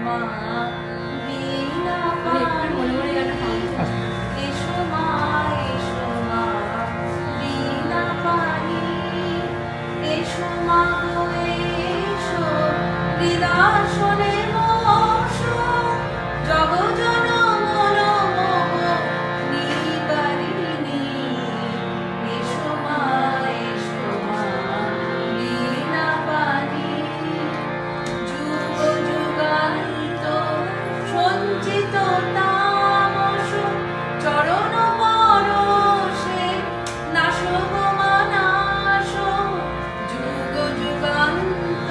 মা বিনা পানি এসো মা বিনা পানি এসো মা গো এসো হৃদয়াসনে বসো জগজনমন নিবারিণী এসো মা বিনা পানি যুগ যুগান্ত সঞ্চিত তামস চরণ পরশে নাশো গো মা নাশো যুগ যুগান্ত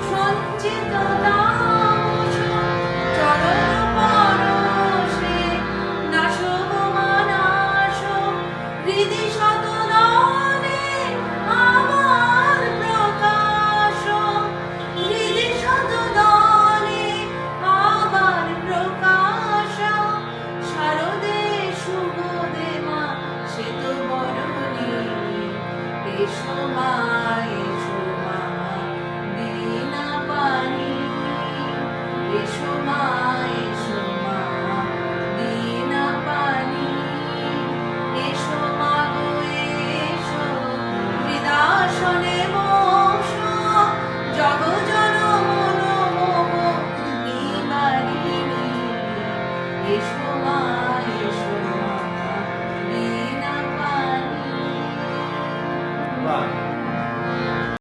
সঞ্চিত তামস চরণ পরশে নাশো গো মা নাশো হৃদি শতদলে আমার প্রকাশ হৃদি শতদলে আমার প্রকাশ শারদে শুভদে মা শ্বেত বরণী এসো মা